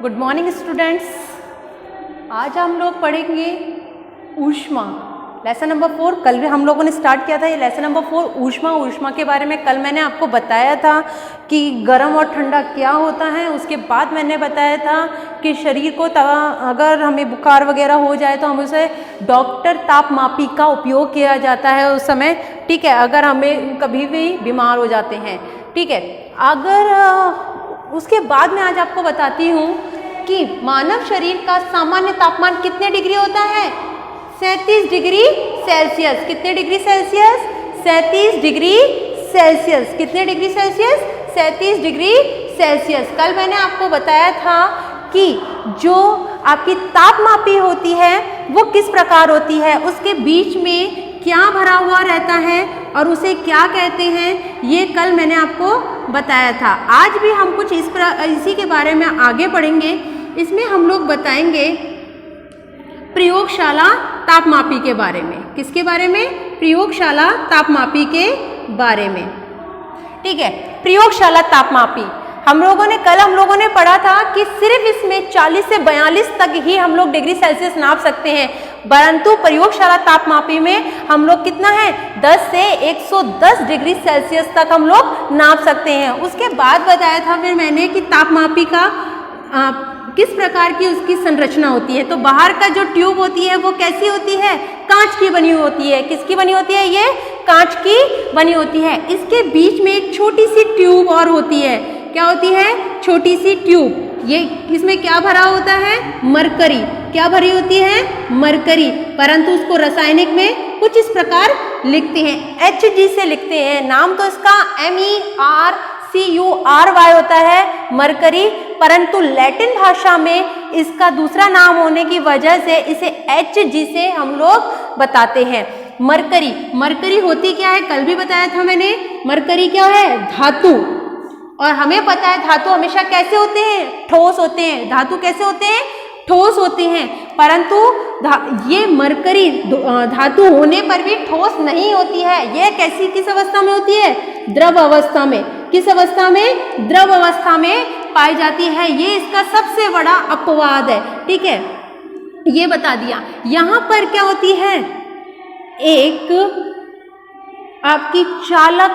Good morning students. आज हम लोग पढ़ेंगे ऊष्मा, लेसन नंबर 4। कल भी हम लोगों ने स्टार्ट किया था ये लेसन नंबर 4 ऊष्मा के बारे में। कल मैंने आपको बताया था कि गर्म और ठंडा क्या होता है। उसके बाद मैंने बताया था कि शरीर को अगर हमें बुखार वगैरह हो जाए तो हम उसे डॉक्टर तापमापी का उपयोग किया जाता है उस समय, ठीक है, अगर हमें कभी भी बीमार हो जाते हैं, ठीक है। अगर उसके बाद मैं आज आपको बताती हूँ कि मानव शरीर का सामान्य तापमान कितने डिग्री होता है? 37 डिग्री सेल्सियस। कितने डिग्री सेल्सियस? 37 degree Celsius. कितने डिग्री सेल्सियस? 37 degree Celsius. कल मैंने आपको बताया था कि जो आपकी तापमापी होती है वो किस प्रकार होती है, उसके बीच में क्या भरा हुआ रहता है और उसे क्या कहते हैं, ये कल मैंने आपको बताया था। आज भी हम कुछ इसी के बारे में आगे पढ़ेंगे। इसमें हम लोग बताएंगे प्रयोगशाला तापमापी के बारे में। किसके बारे में? प्रयोगशाला तापमापी के बारे में, ठीक है। प्रयोगशाला तापमापी हम लोगों ने पढ़ा था कि सिर्फ इसमें 40 से 42 तक ही हम लोग डिग्री सेल्सियस नाप सकते हैं, परंतु प्रयोगशाला तापमापी में हम लोग कितना है 10 से 110 डिग्री सेल्सियस तक हम लोग नाप सकते हैं। उसके बाद बताया था फिर मैंने कि तापमापी का किस प्रकार की उसकी संरचना होती है। तो बाहर का जो ट्यूब होती है वो कैसी होती है? कांच की बनी हुई होती है। किसकी बनी होती है? ये कांच की बनी होती है। इसके बीच में एक छोटी सी ट्यूब और होती है। क्या होती है? छोटी सी ट्यूब। ये इसमें क्या भरा होता है? मरकरी। क्या भरी होती है? मरकरी। परंतु उसको रासायनिक में कुछ इस प्रकार लिखते हैं, Hg से लिखते हैं। नाम तो इसका MERCURY होता है, मरकरी, परंतु लैटिन भाषा में इसका दूसरा नाम होने की वजह से इसे Hg से हम लोग बताते हैं। मरकरी। मरकरी होती क्या है? कल भी बताया था मैंने। मरकरी क्या है? धातु। और हमें पता है धातु हमेशा कैसे होते हैं? ठोस होते हैं। धातु कैसे होते हैं? ठोस होते हैं। परंतु ये मरकरी धातु होने पर भी ठोस नहीं होती है। यह किस अवस्था में होती है? द्रव अवस्था में। किस अवस्था में? द्रव अवस्था में पाई जाती है। ये इसका सबसे बड़ा अपवाद है, ठीक है, ये बता दिया। यहाँ पर क्या होती है? एक आपकी चालक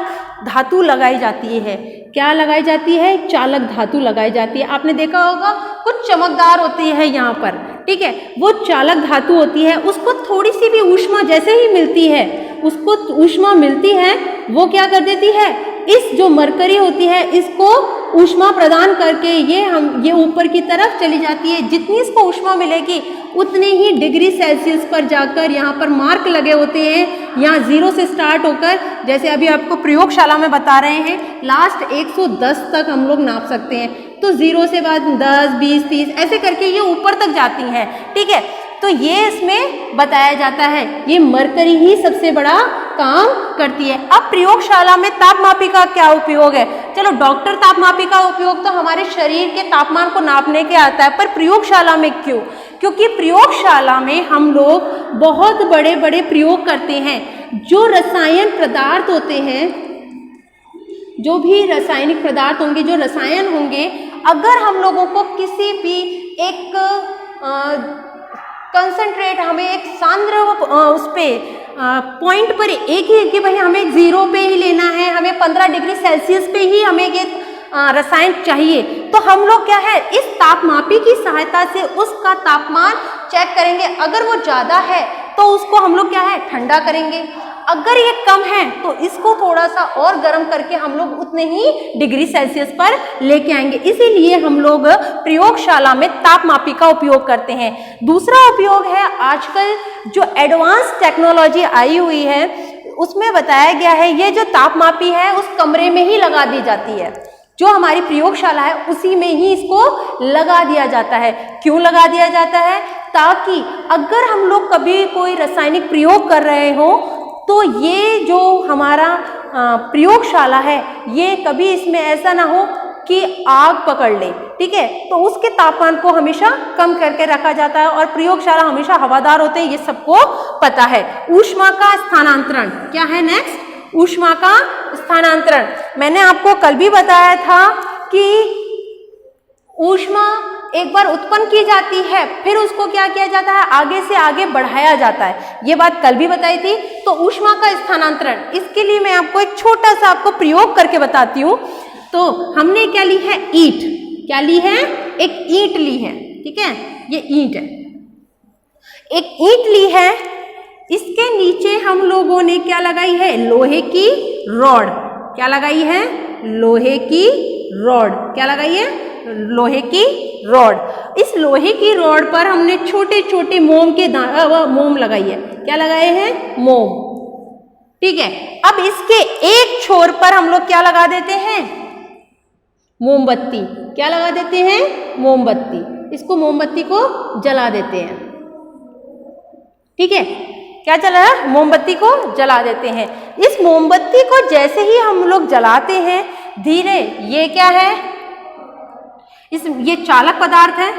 धातु लगाई जाती है। क्या लगाई जाती है? चालक धातु लगाई जाती है। आपने देखा होगा कुछ चमकदार होती है यहाँ पर, ठीक है, वो चालक धातु होती है। उसको थोड़ी सी भी ऊष्मा जैसे ही मिलती है, उसको ऊष्मा मिलती है, वो क्या कर देती है? इस जो मरकरी होती है इसको ऊष्मा प्रदान करके ये ऊपर की तरफ चली जाती है। जितनी इसको ऊष्मा मिलेगी उतने ही डिग्री सेल्सियस पर जाकर यहाँ पर मार्क लगे होते हैं। यहाँ 0 से स्टार्ट होकर, जैसे अभी आपको प्रयोगशाला में बता रहे हैं, लास्ट 110 तक हम लोग नाप सकते हैं। तो 0 से बाद 10, 20, 30 ऐसे करके ये ऊपर तक जाती हैं, ठीक है। तो ये इसमें बताया जाता है, ये मरकरी ही सबसे बड़ा काम करती है। अब प्रयोगशाला में तापमापी का क्या उपयोग है? चलो, डॉक्टर तापमापी का उपयोग तो हमारे शरीर के तापमान को नापने के आता है, पर प्रयोगशाला में क्यों? क्योंकि प्रयोगशाला में हम लोग बहुत बड़े बड़े प्रयोग करते हैं। जो रसायन पदार्थ होते हैं, जो भी रासायनिक पदार्थ होंगे, जो रसायन होंगे, अगर हम लोगों को किसी भी एक कंसंट्रेट, हमें एक सांद्र उस पे पॉइंट पर एक ही कि भाई हमें 0 पे ही लेना है, हमें 15 डिग्री सेल्सियस पे ही हमें ये रसायन चाहिए, तो हम लोग क्या है, इस तापमापी की सहायता से उसका तापमान चेक करेंगे। अगर वो ज़्यादा है तो उसको हम लोग क्या है, ठंडा करेंगे। अगर ये कम है तो इसको थोड़ा सा और गर्म करके हम लोग उतने ही डिग्री सेल्सियस पर लेके आएंगे। इसीलिए हम लोग प्रयोगशाला में तापमापी का उपयोग करते हैं। दूसरा उपयोग है, आजकल जो एडवांस टेक्नोलॉजी आई हुई है उसमें बताया गया है, ये जो तापमापी है उस कमरे में ही लगा दी जाती है। जो हमारी प्रयोगशाला है उसी में ही इसको लगा दिया जाता है। क्यों लगा दिया जाता है? ताकि अगर हम लोग कभी कोई रासायनिक प्रयोग कर रहे हो तो ये जो हमारा प्रयोगशाला है, ये कभी इसमें ऐसा ना हो कि आग पकड़ ले, ठीक है। तो उसके तापमान को हमेशा कम करके रखा जाता है और प्रयोगशाला हमेशा हवादार होते हैं, ये सबको पता है। ऊष्मा का स्थानांतरण क्या है? नेक्स्ट, ऊष्मा का स्थानांतरण। मैंने आपको कल भी बताया था कि ऊष्मा एक बार उत्पन्न की जाती है, फिर उसको क्या किया जाता है, आगे से आगे बढ़ाया जाता है। ये बात कल भी बताई थी। तो ऊष्मा का स्थानांतरण, इसके लिए मैं आपको एक छोटा सा आपको प्रयोग करके बताती हूँ। तो हमने क्या ली है, ईंट। क्या ली है, एक ईंट ली है, ठीक है, ये ईंट है, एक ईंट ली है। इसके नीचे हम लोगों ने क्या लगाई है, लोहे की रॉड। क्या लगाई है, लोहे की रॉड। क्या लगाई है, लोहे की रॉड। इस लोहे की रॉड पर हमने छोटे छोटे मोम के मोम लगाई है। क्या लगाए हैं, मोम, ठीक है। अब इसके एक छोर पर हम लोग क्या लगा देते हैं, मोमबत्ती। क्या लगा देते हैं, मोमबत्ती। इसको मोमबत्ती को जला देते हैं, ठीक है। क्या जला, मोमबत्ती को जला देते हैं। इस मोमबत्ती को जैसे ही हम लोग जलाते हैं, धीरे, ये क्या है, ये चालक पदार्थ है।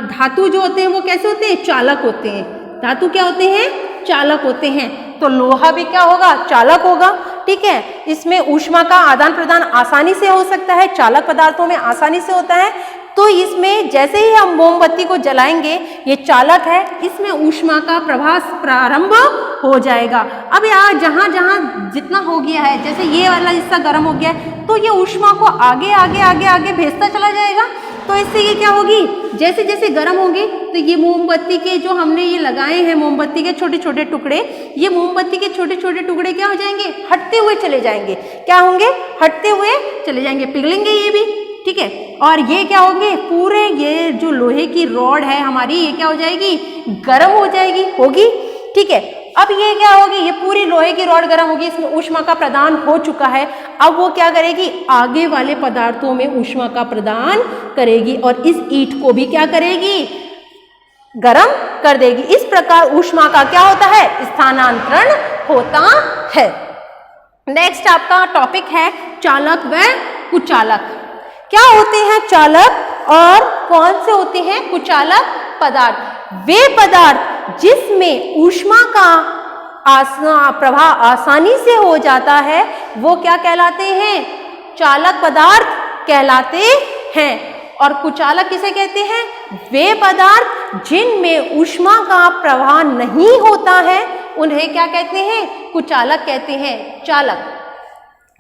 धातु जो होते हैं वो कैसे होते हैं, चालक होते हैं। धातु क्या होते हैं, चालक होते हैं। तो लोहा भी क्या होगा, चालक होगा, ठीक है। इसमें ऊष्मा का आदान प्रदान आसानी से हो सकता है, चालक पदार्थों में आसानी से होता है। तो इसमें जैसे ही हम मोमबत्ती को जलाएंगे, ये चालक है, इसमें ऊष्मा का प्रवाह प्रारंभ हो जाएगा। अब यहाँ जहाँ जहाँ जितना हो गया है, जैसे ये वाला हिस्सा गर्म हो गया है, तो ये ऊष्मा को आगे आगे आगे आगे भेजता चला जाएगा। तो इससे ये क्या होगी, जैसे जैसे गर्म होंगे, तो ये मोमबत्ती के जो हमने ये लगाए हैं, मोमबत्ती के छोटे छोटे टुकड़े, ये मोमबत्ती के छोटे छोटे टुकड़े क्या हो जाएंगे, हटते हुए चले जाएंगे। क्या होंगे, हटते हुए चले जाएंगे, पिघलेंगे ये भी, ठीक है। और ये क्या होंगे, पूरे ये जो लोहे की रॉड है हमारी, ये क्या हो जाएगी, गर्म हो जाएगी, होगी, ठीक है। अब ये क्या होगी, ये पूरी लोहे की रॉड गर्म होगी, इसमें ऊष्मा का प्रदान हो चुका है। अब वो क्या करेगी, आगे वाले पदार्थों में ऊष्मा का प्रदान करेगी और इस ईंट को भी क्या करेगी, गर्म कर देगी। इस प्रकार ऊष्मा का क्या होता है, स्थानांतरण होता है। नेक्स्ट आपका टॉपिक है चालक व कुचालक। क्या होते हैं चालक और कौन से होते हैं कुचालक पदार्थ? वे पदार्थ जिसमें ऊष्मा का प्रवाह आसानी से हो जाता है, वो क्या कहलाते हैं, चालक पदार्थ कहलाते हैं। और कुचालक किसे कहते हैं, वे पदार्थ जिनमें ऊष्मा का प्रवाह नहीं होता है, उन्हें क्या कहते हैं, कुचालक कहते हैं। चालक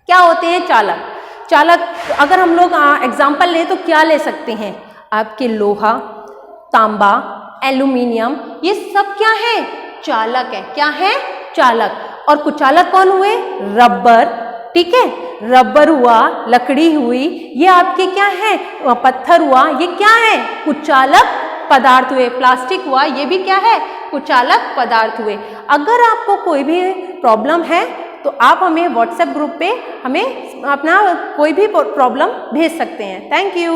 क्या होते हैं, चालक। चालक अगर हम लोग एग्जाम्पल लें तो क्या ले सकते हैं, आपके लोहा, तांबा, एल्यूमिनियम, ये सब क्या है, चालक है। क्या है, चालक। और कुचालक कौन हुए, रबर, ठीक है, रबर हुआ, लकड़ी हुई, ये आपके क्या है, पत्थर हुआ, ये क्या है, कुचालक पदार्थ हुए। प्लास्टिक हुआ, ये भी क्या है, कुचालक पदार्थ हुए। अगर आपको कोई भी प्रॉब्लम है तो आप हमें व्हाट्सएप ग्रुप पे हमें अपना कोई भी प्रॉब्लम भेज सकते हैं। Thank you.